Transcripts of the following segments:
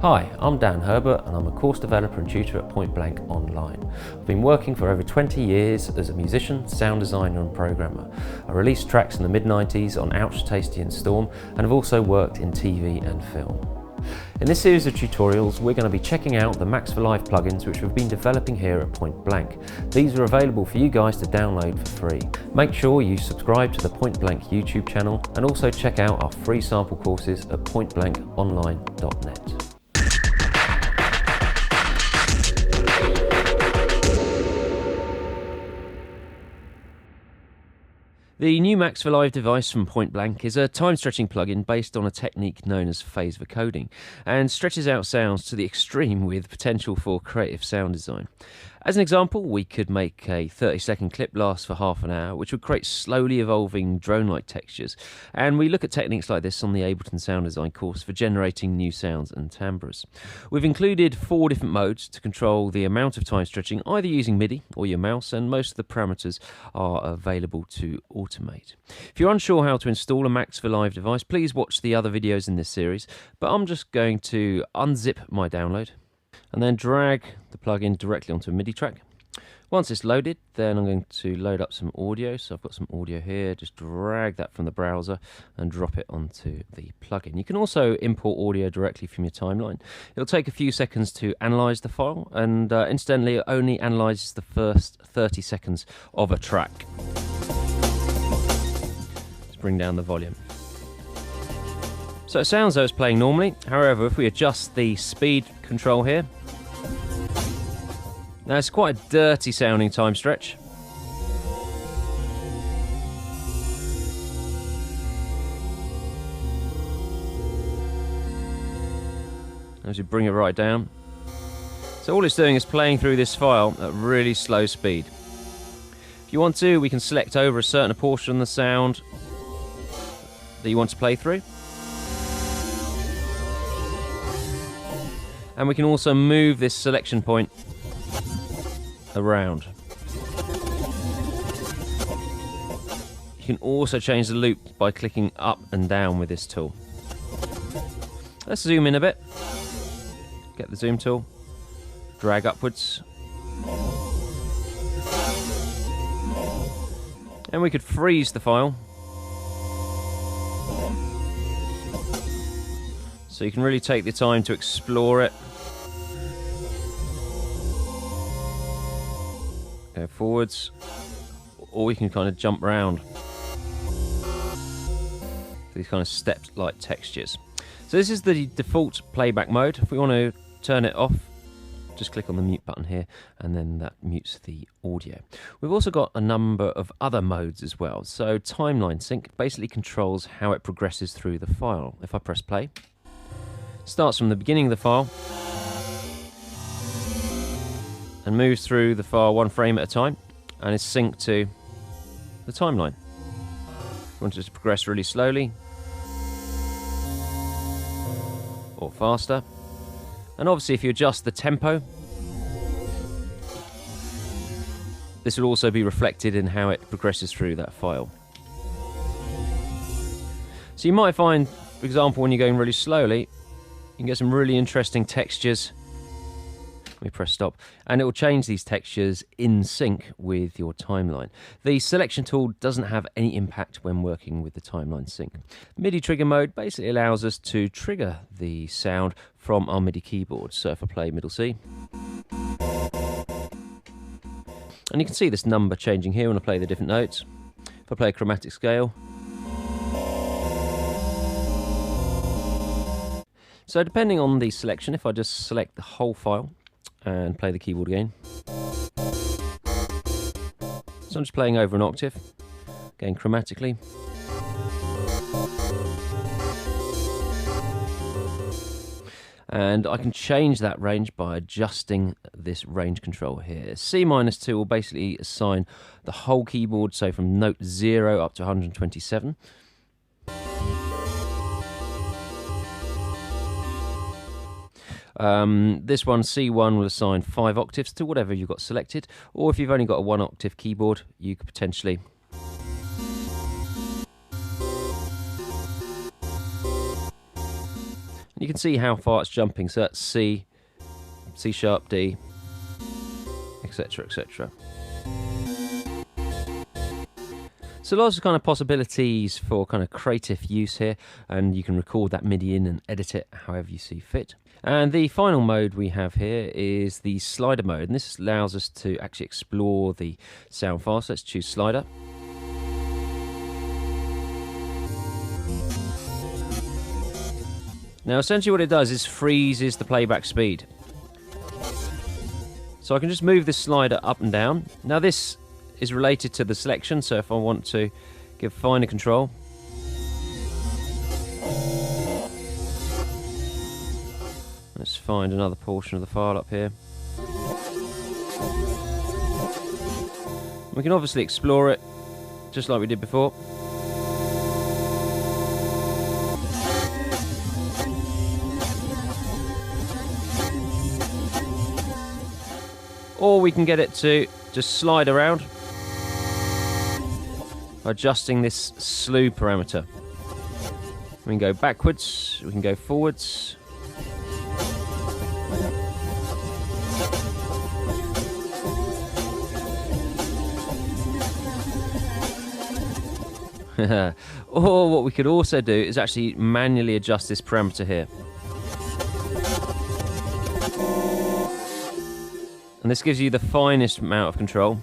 Hi, I'm Dan Herbert and I'm a course developer and tutor at Point Blank Online. I've been working for over 20 years as a musician, sound designer and programmer. I released tracks in the mid-90s on Ouch, Tasty and Storm, and have also worked in TV and film. In this series of tutorials, we're going to be checking out the Max for Live plugins which we've been developing here at Point Blank. These are available for you guys to download for free. Make sure you subscribe to the Point Blank YouTube channel and also check out our free sample courses at pointblankonline.net. The new Max for Live device from Point Blank is a time-stretching plugin based on a technique known as phase vocoding and stretches out sounds to the extreme with potential for creative sound design. As an example, we could make a 30-second clip last for half an hour, which would create slowly evolving drone-like textures, and we look at techniques like this on the Ableton sound design course for generating new sounds and timbres. We've included 4 different modes to control the amount of time stretching, either using MIDI or your mouse, and most of the parameters are available to automate. If you're unsure how to install a Max for Live device, please watch the other videos in this series, but I'm just going to unzip my download and then drag the plugin directly onto a MIDI track. Once it's loaded, then I'm going to load up some audio. So I've got some audio here, just drag that from the browser and drop it onto the plugin. You can also import audio directly from your timeline. It'll take a few seconds to analyze the file, and incidentally, it only analyzes the first 30 seconds of a track. Let's bring down the volume. So it sounds though it's playing normally. However, if we adjust the speed control here, now it's quite a dirty sounding time stretch. As you bring it right down. So all it's doing is playing through this file at really slow speed. If you want to, we can select over a certain portion of the sound that you want to play through. And we can also move this selection point around. You can also change the loop by clicking up and down with this tool. Let's zoom in a bit. Get the zoom tool, drag upwards. And we could freeze the file. So you can really take the time to explore it. Go forwards, or we can kind of jump around these kind of step-like textures. So this is the default playback mode. If we want to turn it off, just click on the mute button here, and then that mutes the audio. We've also got a number of other modes as well. So timeline sync basically controls how it progresses through the file. If I press play, it starts from the beginning of the file and moves through the file one frame at a time, and is synced to the timeline. If you want it to progress really slowly or faster, and obviously if you adjust the tempo, this will also be reflected in how it progresses through that file. So you might find, for example, when you're going really slowly, you can get some really interesting textures. Let me press stop, and it will change these textures in sync with your timeline. The selection tool doesn't have any impact when working with the timeline sync. MIDI trigger mode basically allows us to trigger the sound from our MIDI keyboard. So if I play middle C, and you can see this number changing here when I play the different notes. If I play a chromatic scale, so depending on the selection, if I just select the whole file and play the keyboard again. So I'm just playing over an octave, going chromatically. And I can change that range by adjusting this range control here. C-2 will basically assign the whole keyboard, so from note 0 up to 127. This one, C1, will assign 5 octaves to whatever you've got selected, or if you've only got a 1 octave keyboard, you could potentially You can see how far it's jumping. So that's C, C sharp, D, etc., etc. So lots of kind of possibilities for kind of creative use here, and you can record that MIDI in and edit it however you see fit. And the final mode we have here is the slider mode, and this allows us to actually explore the sound file. So let's choose slider. Now essentially what it does is freezes the playback speed. So I can just move this slider up and down. Now this is related to the selection, so if I want to give finer control, let's find another portion of the file up here. We can obviously explore it just like we did before. Or we can get it to just slide around, adjusting this slew parameter. We can go backwards, we can go forwards. Or what we could also do is actually manually adjust this parameter here. And this gives you the finest amount of control.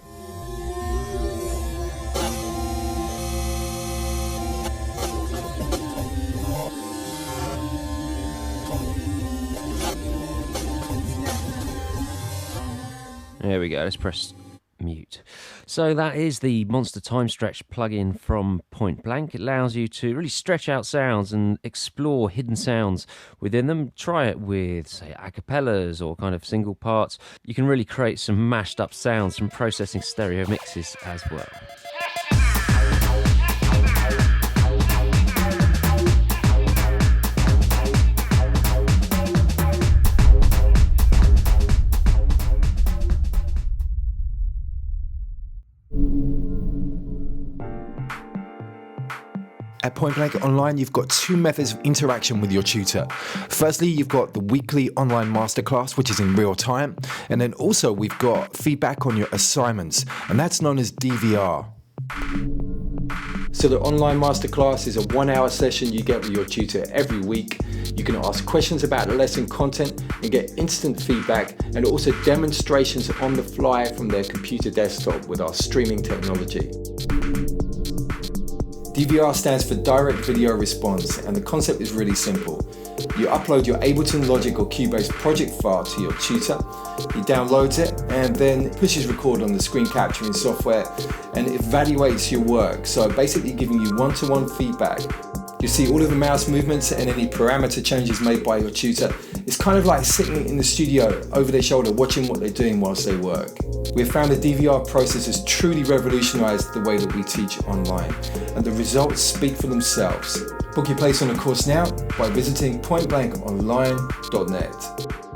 There we go, let's press mute. So that is the Monster Timestretch plugin from Point Blank. It allows you to really stretch out sounds and explore hidden sounds within them. Try it with, say, acapellas or kind of single parts. You can really create some mashed up sounds from processing stereo mixes as well. At Point Blank Online, you've got two methods of interaction with your tutor. Firstly, you've got the weekly online masterclass, which is in real time. And then also we've got feedback on your assignments, and that's known as DVR. So the online masterclass is a 1-hour session you get with your tutor every week. You can ask questions about lesson content and get instant feedback, and also demonstrations on the fly from their computer desktop with our streaming technology. DVR stands for Direct Video Response, and the concept is really simple. You upload your Ableton, Logic or Cubase project file to your tutor, he downloads it and then pushes record on the screen capturing software and evaluates your work, so basically giving you one-to-one feedback. You see all of the mouse movements and any parameter changes made by your tutor. It's kind of like sitting in the studio over their shoulder watching what they're doing whilst they work. We have found the DVR process has truly revolutionized the way that we teach online, and the results speak for themselves. Book your place on a course now by visiting pointblankonline.net.